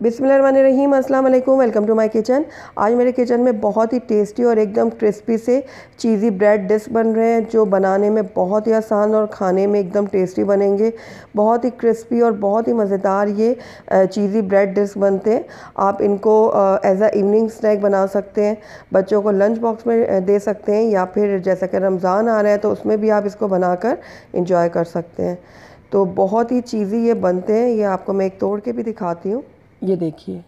बिस्मिल्लाहिर्रहमानिर्रहीम, अस्सलाम वालेकुम। Welcome to my kitchen. आज मेरे किचन में बहुत ही टेस्टी और एकदम क्रिस्पी से चीज़ी ब्रेड डिश बन रहे हैं, जो बनाने में बहुत ही आसान और खाने में एकदम टेस्टी बनेंगे। बहुत ही क्रिस्पी और बहुत ही मज़ेदार ये चीज़ी ब्रेड डिश बनते हैं। आप इनको एज अ इवनिंग स्नैक बना सकते हैं, बच्चों को लंच बॉक्स में दे सकते हैं, या फिर जैसा कि रमज़ान आ रहा है तो उसमें भी आप इसको बनाकर इंजॉय कर सकते हैं। तो बहुत ही चीज़ी ये बनते हैं। ये आपको मैं एक तोड़ के भी दिखाती हूँ। ये देखिए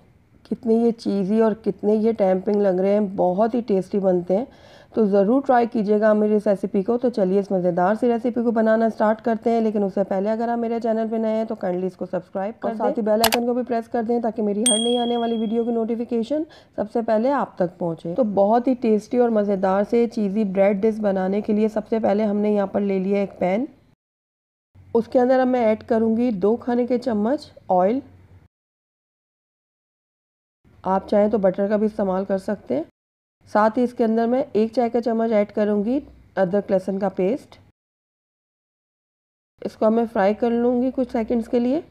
कितने ये चीज़ी और कितने ये टेम्परिंग लग रहे हैं, बहुत ही टेस्टी बनते हैं। तो ज़रूर ट्राई कीजिएगा मेरी इस रेसिपी को। तो चलिए इस मज़ेदार सी रेसिपी को बनाना स्टार्ट करते हैं। लेकिन उससे पहले अगर आप मेरे चैनल पे नए हैं तो काइंडली इसको सब्सक्राइब कर दें, साथ ही बेल आइकन को भी प्रेस कर दें ताकि मेरी हर नई आने वाली वीडियो की नोटिफिकेशन सबसे पहले आप तक पहुँचे। तो बहुत ही टेस्टी और मज़ेदार से चीज़ी ब्रेड डिश बनाने के लिए सबसे पहले हमने यहाँ पर ले लिया एक पैन। उसके अंदर अब मैं ऐड करूँगी 2 खाने के चम्मच ऑयल। आप चाहें तो बटर का भी इस्तेमाल कर सकते हैं। साथ ही इसके अंदर मैं 1 चाय का चम्मच ऐड करूँगी अदरक लहसुन का पेस्ट। इसको मैं फ्राई कर लूँगी कुछ सेकंड्स के लिए।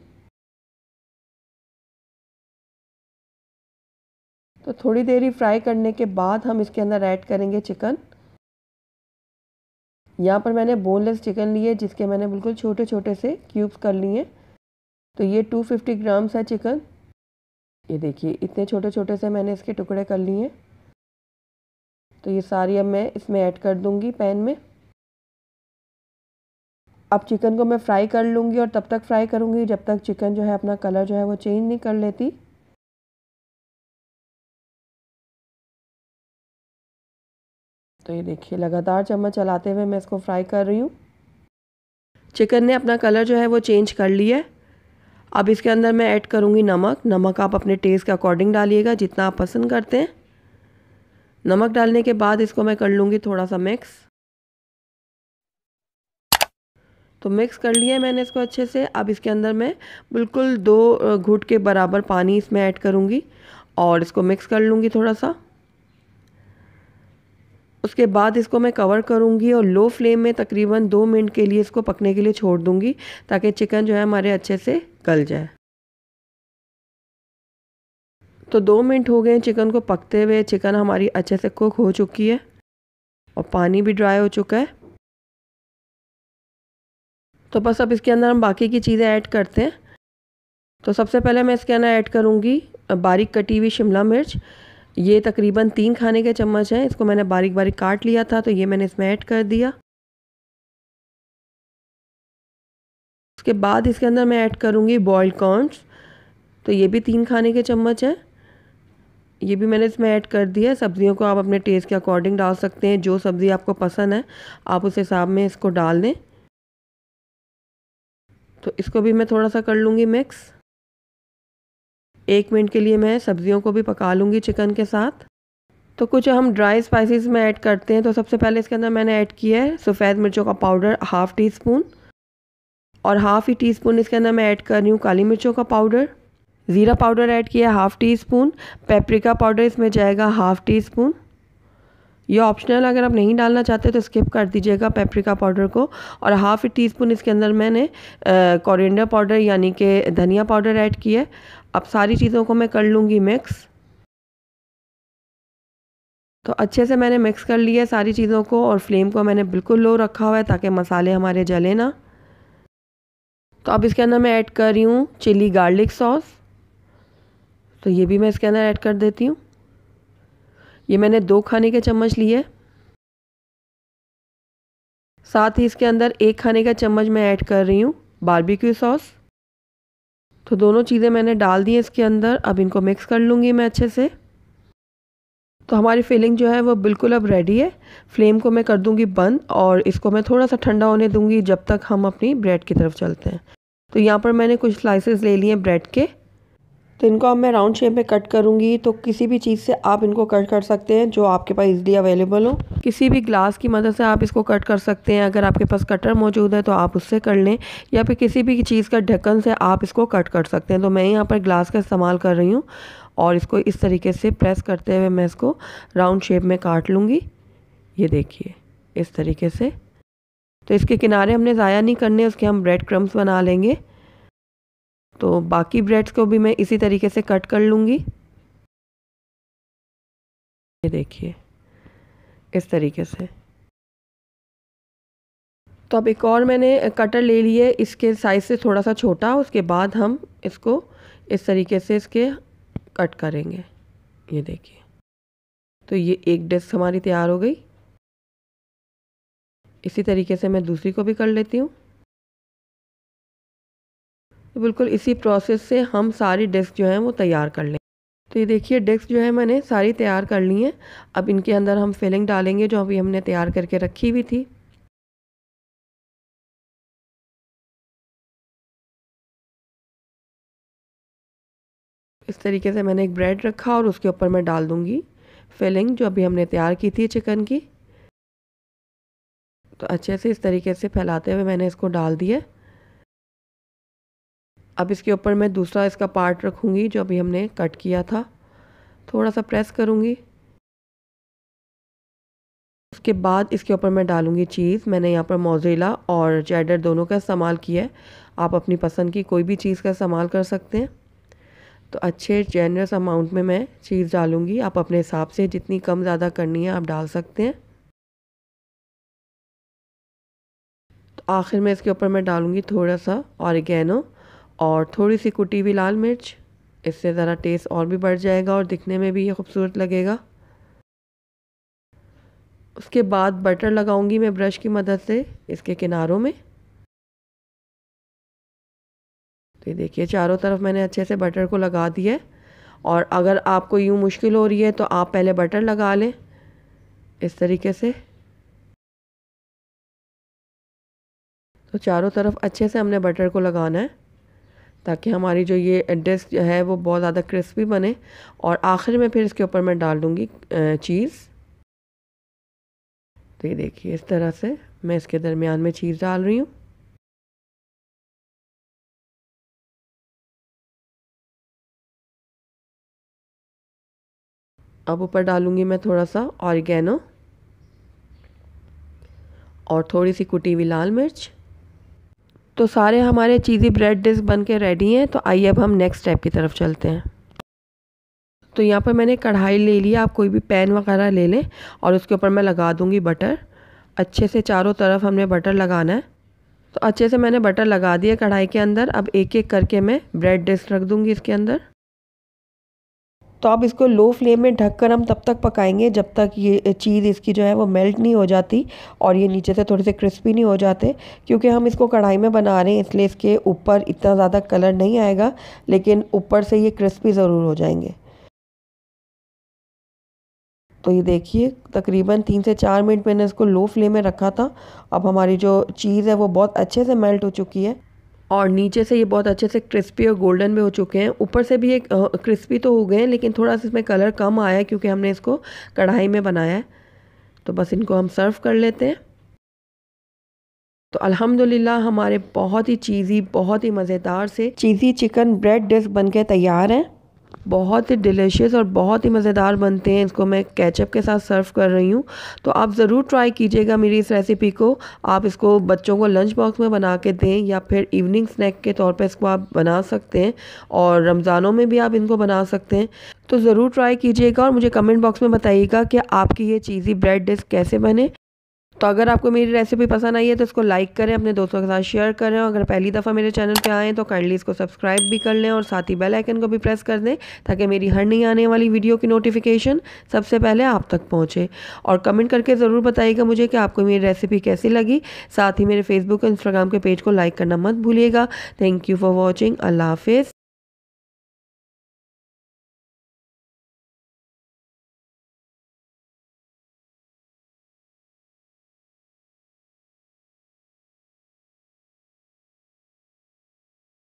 तो थोड़ी देर ही फ्राई करने के बाद हम इसके अंदर ऐड करेंगे चिकन। यहाँ पर मैंने बोनलेस चिकन लिए, जिसके मैंने बिल्कुल छोटे छोटे से क्यूब्स कर लिए। तो ये 250 ग्राम्स है चिकन। ये देखिए इतने छोटे छोटे से मैंने इसके टुकड़े कर लिए। तो ये सारी अब मैं इसमें ऐड कर दूंगी पैन में। अब चिकन को मैं फ्राई कर लूँगी और तब तक फ्राई करूँगी जब तक चिकन जो है अपना कलर जो है वो चेंज नहीं कर लेती। तो ये देखिए लगातार चम्मच चलाते हुए मैं इसको फ्राई कर रही हूँ। चिकन ने अपना कलर जो है वो चेंज कर लिया है। अब इसके अंदर मैं ऐड करूँगी नमक। नमक आप अपने टेस्ट के अकॉर्डिंग डालिएगा, जितना आप पसंद करते हैं। नमक डालने के बाद इसको मैं कर लूँगी थोड़ा सा मिक्स। तो मिक्स कर लिया है मैंने इसको अच्छे से। अब इसके अंदर मैं बिल्कुल 2 घुट के बराबर पानी इसमें ऐड करूँगी और इसको मिक्स कर लूँगी थोड़ा सा। उसके बाद इसको मैं कवर करूँगी और लो फ्लेम में तकरीबन 2 मिनट के लिए इसको पकने के लिए छोड़ दूँगी, ताकि चिकन जो है हमारे अच्छे से गल जाए। तो 2 मिनट हो गए चिकन को पकते हुए। चिकन हमारी अच्छे से कुक हो चुकी है और पानी भी ड्राई हो चुका है। तो बस अब इसके अंदर हम बाकी की चीज़ें ऐड करते हैं। तो सबसे पहले मैं इसके अंदर ऐड करूँगी बारीक कटी हुई शिमला मिर्च। ये तकरीबन 3 खाने के चम्मच हैं। इसको मैंने बारीक बारीक काट लिया था, तो ये मैंने इसमें ऐड कर दिया। उसके बाद इसके अंदर मैं ऐड करूँगी बॉइल्ड कॉर्न्स। तो ये भी 3 खाने के चम्मच हैं। ये भी मैंने इसमें ऐड कर दिया। सब्जियों को आप अपने टेस्ट के अकॉर्डिंग डाल सकते हैं। जो सब्ज़ी आपको पसंद है आप उस हिसाब में इसको डाल दें। तो इसको भी मैं थोड़ा सा कर लूँगी मिक्स। 1 मिनट के लिए मैं सब्जियों को भी पका लूँगी चिकन के साथ। तो कुछ हम ड्राई स्पाइसेस में ऐड करते हैं। तो सबसे पहले इसके अंदर मैंने ऐड किया है सफ़ेद मिर्चों का पाउडर ½ टीस्पून, और ½ ही टीस्पून इसके अंदर मैं ऐड कर रही हूँ काली मिर्चों का पाउडर। ज़ीरा पाउडर ऐड किया ½ टीस्पून। पेपरिका पाउडर इसमें जाएगा ½ टीस्पून। ये ऑप्शनल, अगर आप नहीं डालना चाहते तो स्किप कर दीजिएगा पेपरिका पाउडर को। और ½ टीस्पून इसके अंदर मैंने कोरिएंडर पाउडर यानी कि धनिया पाउडर ऐड किया है। अब सारी चीज़ों को मैं कर लूँगी मिक्स। तो अच्छे से मैंने मिक्स कर लिया सारी चीज़ों को, और फ्लेम को मैंने बिल्कुल लो रखा हुआ है ताकि मसाले हमारे जले ना। तो अब इसके अंदर मैं ऐड कर रही हूँ चिली गार्लिक सॉस। तो ये भी मैं इसके अंदर ऐड कर देती हूँ। ये मैंने 2 खाने के चम्मच लिए। साथ ही इसके अंदर 1 खाने का चम्मच मैं ऐड कर रही हूँ बारबेक्यू सॉस। तो दोनों चीज़ें मैंने डाल दी हैं इसके अंदर। अब इनको मिक्स कर लूँगी मैं अच्छे से। तो हमारी फिलिंग जो है वो बिल्कुल अब रेडी है। फ्लेम को मैं कर दूँगी बंद और इसको मैं थोड़ा सा ठंडा होने दूँगी जब तक हम अपनी ब्रेड की तरफ चलते हैं। तो यहाँ पर मैंने कुछ स्लाइसेस ले लिए ब्रेड के। तो इनको अब मैं राउंड शेप में कट करूँगी। तो किसी भी चीज़ से आप इनको कट कर सकते हैं जो आपके पास इजीली अवेलेबल हो। किसी भी ग्लास की मदद से आप इसको कट कर सकते हैं। अगर आपके पास कटर मौजूद है तो आप उससे कर लें, या फिर किसी भी चीज़ का ढक्कन से आप इसको कट कर सकते हैं। तो मैं यहाँ पर ग्लास का इस्तेमाल कर रही हूँ और इसको इस तरीके से प्रेस करते हुए मैं इसको राउंड शेप में काट लूँगी। ये देखिए इस तरीके से। तो इसके किनारे हमने ज़ाया नहीं करने, उसके हम ब्रेड क्रम्स बना लेंगे। तो बाकी ब्रेड्स को भी मैं इसी तरीके से कट कर लूँगी। ये देखिए इस तरीके से। तो अब एक और मैंने कटर ले लिए, इसके साइज़ से थोड़ा सा छोटा। उसके बाद हम इसको इस तरीके से इसके कट करेंगे। ये देखिए, तो ये एक डिश हमारी तैयार हो गई। इसी तरीके से मैं दूसरी को भी कर लेती हूँ। तो बिल्कुल इसी प्रोसेस से हम सारी डिश जो हैं वो तैयार कर लें। तो ये देखिए डिश जो है मैंने सारी तैयार कर ली हैं। अब इनके अंदर हम फिलिंग डालेंगे जो अभी हमने तैयार करके रखी हुई थी। इस तरीके से मैंने एक ब्रेड रखा और उसके ऊपर मैं डाल दूँगी फिलिंग जो अभी हमने तैयार की थी चिकन की। तो अच्छे से इस तरीके से फैलाते हुए मैंने इसको डाल दिया। अब इसके ऊपर मैं दूसरा इसका पार्ट रखूँगी जो अभी हमने कट किया था। थोड़ा सा प्रेस करूँगी। उसके बाद इसके ऊपर मैं डालूँगी चीज़। मैंने यहाँ पर मोज़रेला और चेडर दोनों का इस्तेमाल किया है। आप अपनी पसंद की कोई भी चीज़ का इस्तेमाल कर सकते हैं। तो अच्छे जेनरस अमाउंट में मैं चीज़ डालूँगी। आप अपने हिसाब से जितनी कम ज़्यादा करनी है आप डाल सकते हैं। तो आखिर में इसके ऊपर मैं डालूँगी थोड़ा सा ऑरिगेनो और थोड़ी सी कुटी हुई लाल मिर्च। इससे ज़रा टेस्ट और भी बढ़ जाएगा और दिखने में भी ये खूबसूरत लगेगा। उसके बाद बटर लगाऊंगी मैं ब्रश की मदद से इसके किनारों में। तो ये देखिए चारों तरफ मैंने अच्छे से बटर को लगा दिया है। और अगर आपको यूँ मुश्किल हो रही है तो आप पहले बटर लगा लें इस तरीके से। तो चारों तरफ अच्छे से हमने बटर को लगाना है ताकि हमारी जो ये डिश है वो बहुत ज़्यादा क्रिस्पी बने। और आखिर में फिर इसके ऊपर मैं डाल दूँगी चीज़। तो ये देखिए इस तरह से मैं इसके दरमियान में चीज़ डाल रही हूँ। अब ऊपर डालूँगी मैं थोड़ा सा ऑरिगेनो और थोड़ी सी कुटी हुई लाल मिर्च। तो सारे हमारे चीज़ी ब्रेड डिश बन के रेडी हैं। तो आइए अब हम नेक्स्ट स्टेप की तरफ चलते हैं। तो यहाँ पर मैंने कढ़ाई ले लिया। आप कोई भी पैन वगैरह ले लें और उसके ऊपर मैं लगा दूँगी बटर। अच्छे से चारों तरफ हमने बटर लगाना है। तो अच्छे से मैंने बटर लगा दिया कढ़ाई के अंदर। अब एक एक करके मैं ब्रेड डिश रख दूँगी इसके अंदर। तो अब इसको लो फ्लेम में ढककर हम तब तक पकाएंगे जब तक ये चीज़ इसकी जो है वो मेल्ट नहीं हो जाती और ये नीचे से थोड़े से क्रिस्पी नहीं हो जाते। क्योंकि हम इसको कढ़ाई में बना रहे हैं इसलिए इसके ऊपर इतना ज़्यादा कलर नहीं आएगा, लेकिन ऊपर से ये क्रिस्पी ज़रूर हो जाएंगे। तो ये देखिए तकरीबन 3 से 4 मिनट मैंने इसको लो फ्लेम में रखा था। अब हमारी जो चीज़ है वो बहुत अच्छे से मेल्ट हो चुकी है और नीचे से ये बहुत अच्छे से क्रिस्पी और गोल्डन भी हो चुके हैं। ऊपर से भी एक क्रिस्पी तो हो गए हैं लेकिन थोड़ा सा इसमें कलर कम आया है क्योंकि हमने इसको कढ़ाई में बनाया है। तो बस इनको हम सर्व कर लेते हैं। तो अल्हम्दुलिल्लाह हमारे बहुत ही चीज़ी, बहुत ही मज़ेदार से चीज़ी चिकन ब्रेड डिश बनके तैयार है। बहुत ही डिलीशियस और बहुत ही मज़ेदार बनते हैं। इसको मैं केचप के साथ सर्व कर रही हूँ। तो आप ज़रूर ट्राई कीजिएगा मेरी इस रेसिपी को। आप इसको बच्चों को लंच बॉक्स में बना के दें या फिर इवनिंग स्नैक के तौर पे इसको आप बना सकते हैं और रमज़ानों में भी आप इनको बना सकते हैं। तो ज़रूर ट्राई कीजिएगा और मुझे कमेंट बॉक्स में बताइएगा कि आपकी ये चीज़ी ब्रेड डिश कैसे बने। तो अगर आपको मेरी रेसिपी पसंद आई है तो इसको लाइक करें, अपने दोस्तों के साथ शेयर करें। और अगर पहली दफ़ा मेरे चैनल पे आएँ तो काइंडली इसको सब्सक्राइब भी कर लें और साथ ही बेल आइकन को भी प्रेस कर दें ताकि मेरी हर नई आने वाली वीडियो की नोटिफिकेशन सबसे पहले आप तक पहुँचे। और कमेंट करके ज़रूर बताइएगा मुझे कि आपको मेरी रेसिपी कैसी लगी। साथ ही मेरे फेसबुक और इंस्टाग्राम के पेज को लाइक करना मत भूलिएगा। Thank you for watching. अल्लाह हाफिज़।